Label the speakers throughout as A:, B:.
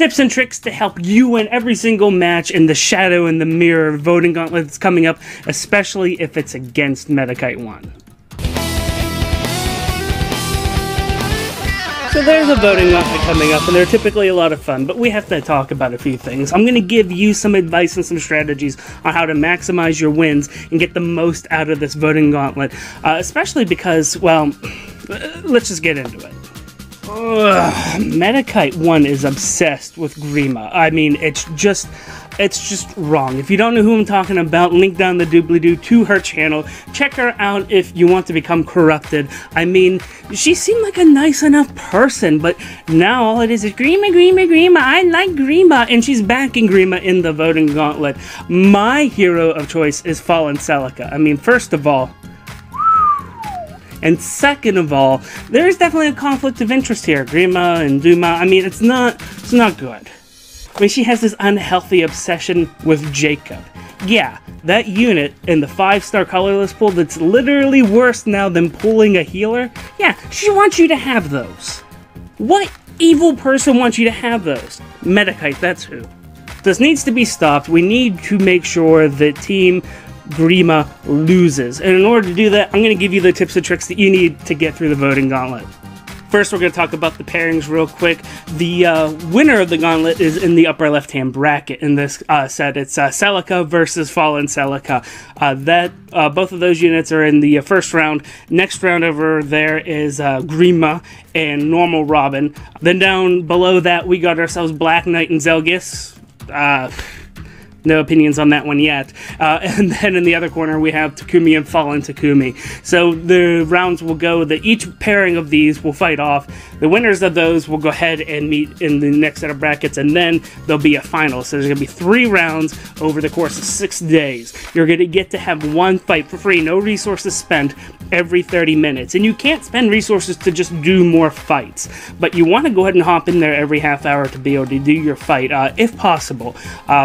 A: Tips and tricks to help you win every single match in the Shadow and the Mirror voting gauntlet that's coming up, especially if it's against Metakite1. So there's a voting gauntlet coming up, and they're typically a lot of fun, but we have to talk about a few things. I'm going to give you some advice and some strategies on how to maximize your wins and get the most out of this voting gauntlet, especially because, well, let's just get into it. Metakite1 is obsessed with Grima. I mean, it's just wrong. If you don't know who I'm talking about, link down the doobly-doo to her channel. Check her out if you want to become corrupted. I mean, she seemed like a nice enough person, but now all it is Grima, Grima, Grima. I like Grima, and she's backing Grima in the voting gauntlet. My hero of choice is Fallen Celica. I mean, first of all, and second of all, there's definitely a conflict of interest here. Grima and Duma, I mean, it's not good. I mean, she has this unhealthy obsession with Jacob. Yeah, that unit in the 5-star colorless pool that's literally worse now than pulling a healer. Yeah, she wants you to have those. What evil person wants you to have those? Metakite, that's who. This needs to be stopped. We need to make sure that Team Grima loses. And in order to do that, I'm going to give you the tips and tricks that you need to get through the voting gauntlet. First, we're going to talk about the pairings real quick. The winner of the gauntlet is in the upper left-hand bracket in this set. It's Celica versus Fallen Celica. Both of those units are in the first round. Next round over there is Grima and normal Robin. Then down below that, we got ourselves Black Knight and Zelgis. No opinions on that one yet. And then in the other corner, we have Takumi and Fallen Takumi. So the rounds will go that each pairing of these will fight off. The winners of those will go ahead and meet in the next set of brackets, and then there'll be a final. So there's going to be 3 rounds over the course of 6 days. You're going to get to have one fight for free, no resources spent, every 30 minutes. And you can't spend resources to just do more fights. But you want to go ahead and hop in there every half hour to be able to do your fight, if possible,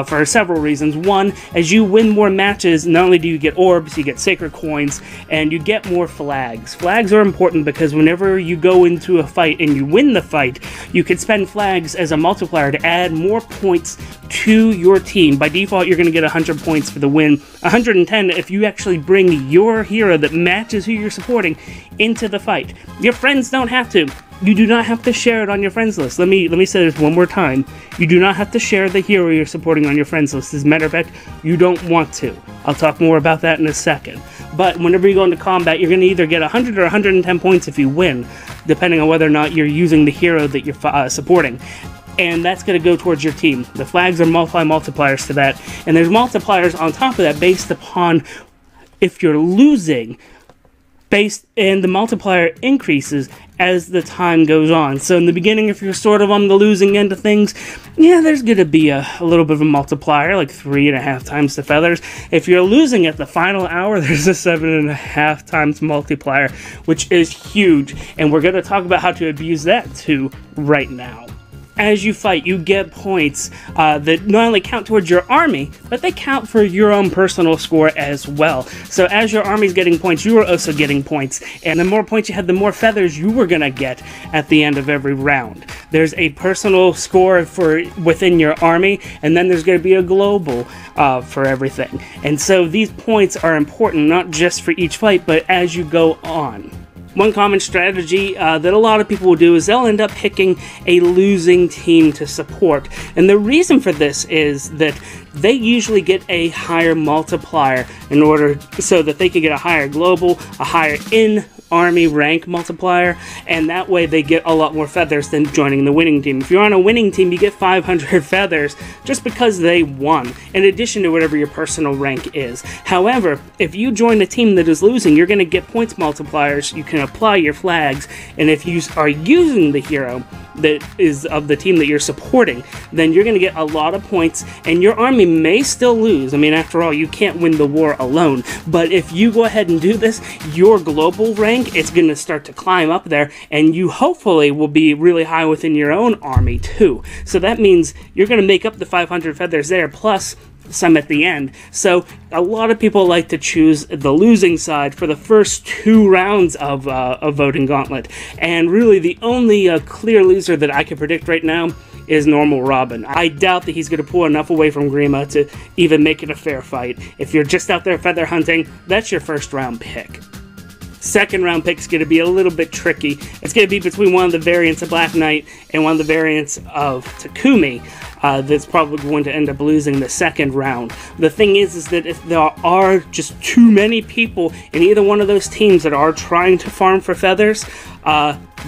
A: for several reasons. One, as you win more matches, not only do you get orbs, you get sacred coins, and you get more flags. Flags are important because whenever you go into a fight and you win the fight, you can spend flags as a multiplier to add more points to your team. By default, you're going to get 100 points for the win, 110 if you actually bring your hero that matches who you're supporting into the fight. Your friends don't have to. You do not have to share it on your friends list. Let me say this one more time. You do not have to share the hero you're supporting on your friends list. As a matter of fact, you don't want to. I'll talk more about that in a second. But whenever you go into combat, you're going to either get 100 or 110 points if you win, depending on whether or not you're using the hero that you're supporting. And that's going to go towards your team. The flags are multipliers to that. And there's multipliers on top of that based upon if you're losing, and the multiplier increases as the time goes on. So in the beginning, if you're sort of on the losing end of things, yeah, there's going to be a little bit of a multiplier, like 3.5 times the feathers. If you're losing at the final hour, there's a 7.5 times multiplier, which is huge. And we're going to talk about how to abuse that too right now. As you fight, you get points that not only count towards your army, but they count for your own personal score as well. So as your army's getting points, you are also getting points. And the more points you have, the more feathers you are going to get at the end of every round. There's a personal score for within your army, and then there's going to be a global for everything. And so these points are important, not just for each fight, but as you go on. One common strategy that a lot of people will do is they'll end up picking a losing team to support. And the reason for this is that they usually get a higher multiplier in order so that they can get a higher global, a higher in-army rank multiplier, and that way they get a lot more feathers than joining the winning team. If you're on a winning team, you get 500 feathers just because they won, in addition to whatever your personal rank is. However, if you join a team that is losing, you're going to get points multipliers, you can apply your flags, and if you are using the hero that is of the team that you're supporting, then you're going to get a lot of points, and your army may still lose. I mean, after all, you can't win the war alone, but if you go ahead and do this, your global rank is going to start to climb up there, and you hopefully will be really high within your own army too. So that means you're going to make up the 500 feathers there, plus some at the end. So a lot of people like to choose the losing side for the first 2 rounds of Voting Gauntlet, and really the only clear loser that I can predict right now is normal Robin. I doubt that he's going to pull enough away from Grima to even make it a fair fight. If you're just out there feather hunting, that's your first round pick. Second round pick is going to be a little bit tricky. It's going to be between one of the variants of Black Knight and one of the variants of Takumi. That's probably going to end up losing the second round. The thing is that if there are just too many people in either one of those teams that are trying to farm for feathers,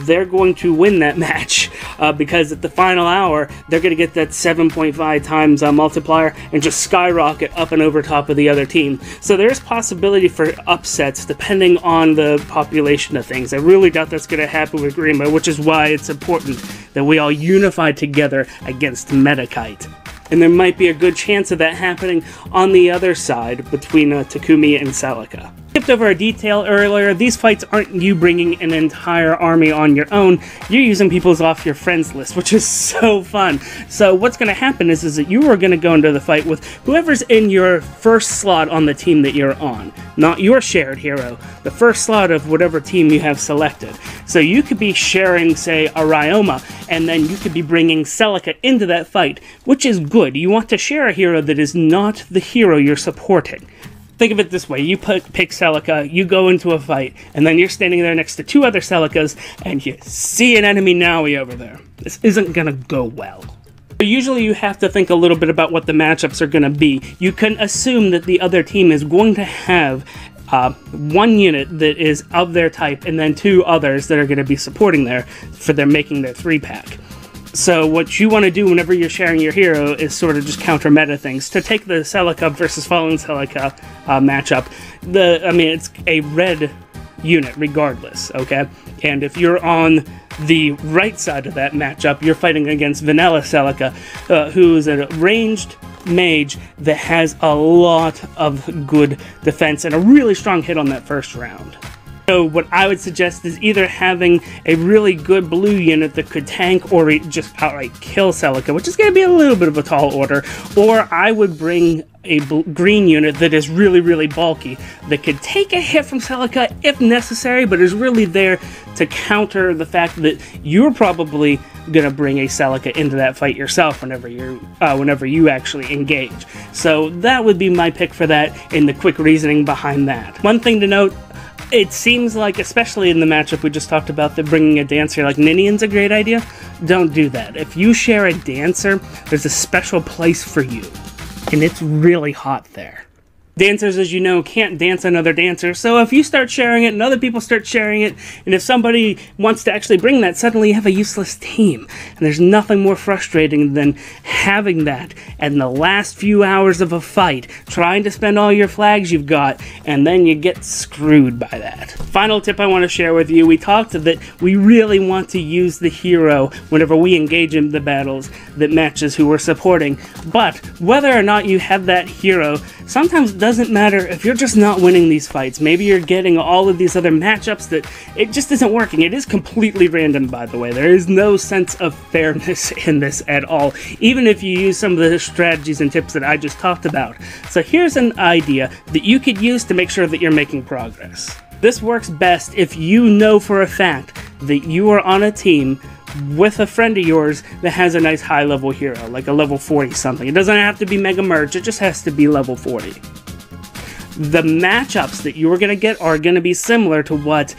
A: they're going to win that match because at the final hour, they're going to get that 7.5 times multiplier and just skyrocket up and over top of the other team. So there's possibility for upsets depending on the population of things. I really doubt that's going to happen with Grima, which is why it's important that we all unify together against Metakite. And there might be a good chance of that happening on the other side between Takumi and Celica. Skipped over a detail earlier. These fights aren't you bringing an entire army on your own. You're using people's off your friends list, which is so fun. So what's going to happen is that you are going to go into the fight with whoever's in your first slot on the team that you're on. Not your shared hero, the first slot of whatever team you have selected. So you could be sharing, say, a Ryoma, and then you could be bringing Celica into that fight, which is good. You want to share a hero that is not the hero you're supporting. Think of it this way, you pick Celica, you go into a fight, and then you're standing there next to two other Celicas, and you see an enemy Naui over there. This isn't gonna go well. Usually you have to think a little bit about what the matchups are gonna be. You can assume that the other team is going to have one unit that is of their type, and then two others that are gonna be supporting there for their making their 3-pack. So what you want to do whenever you're sharing your hero is sort of just counter meta things. To take the Celica versus Fallen Celica matchup, it's a red unit regardless, okay? And if you're on the right side of that matchup, you're fighting against Vanilla Celica, who's a ranged mage that has a lot of good defense and a really strong hit on that first round. So what I would suggest is either having a really good blue unit that could tank or just outright kill Celica, which is going to be a little bit of a tall order, or I would bring a green unit that is really, really bulky, that could take a hit from Celica if necessary, but is really there to counter the fact that you're probably going to bring a Celica into that fight yourself whenever you actually engage. So that would be my pick for that, and the quick reasoning behind that. One thing to note, it seems like, especially in the matchup we just talked about, that bringing a dancer like Ninian's a great idea. Don't do that. If you share a dancer, there's a special place for you, and it's really hot there. Dancers, as you know, can't dance another dancer, so if you start sharing it and other people start sharing it, and if somebody wants to actually bring that, suddenly you have a useless team. And there's nothing more frustrating than having that in the last few hours of a fight, trying to spend all your flags you've got, and then you get screwed by that. Final tip I want to share with you, we talked that we really want to use the hero whenever we engage in the battles that matches who we're supporting, but whether or not you have that hero sometimes doesn't matter if you're just not winning these fights. Maybe you're getting all of these other matchups that it just isn't working. It is completely random, by the way. There is no sense of fairness in this at all, even if you use some of the strategies and tips that I just talked about. So here's an idea that you could use to make sure that you're making progress. This works best if you know for a fact that you are on a team with a friend of yours that has a nice high level hero, like a level 40 something. It doesn't have to be Mega Merge, it just has to be level 40. The matchups that you're going to get are going to be similar to what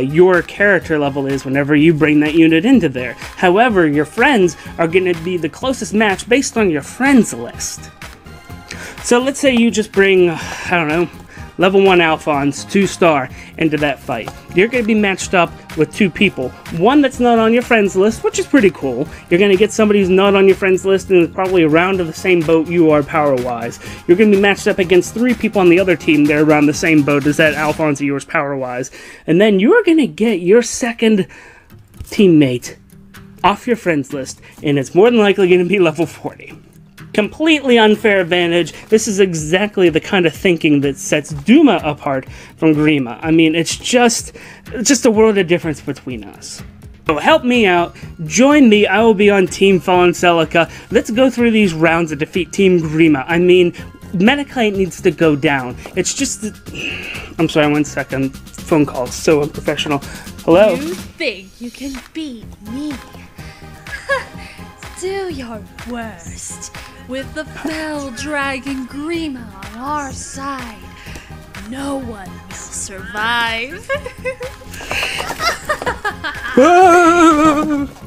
A: your character level is whenever you bring that unit into there. However, your friends are going to be the closest match based on your friends list. So let's say you just bring, I don't know, level 1 Alphonse, 2-star, into that fight. You're going to be matched up with two people. One that's not on your friends list, which is pretty cool. You're going to get somebody who's not on your friends list and is probably around to the same boat you are power-wise. You're going to be matched up against 3 people on the other team that are around the same boat as that Alphonse of yours power-wise. And then you're going to get your second teammate off your friends list, and it's more than likely going to be level 40. Completely unfair advantage. This is exactly the kind of thinking that sets Duma apart from Grima. I mean, it's just a world of difference between us. So help me out. Join me. I will be on Team Fallen Celica. Let's go through these rounds and defeat Team Grima. I mean, Metakite needs to go down. It's just I'm sorry, 1 second. Phone call. So unprofessional. Hello?
B: You think you can beat me? Do your worst. With the fell dragon Grima on our side, no one will survive.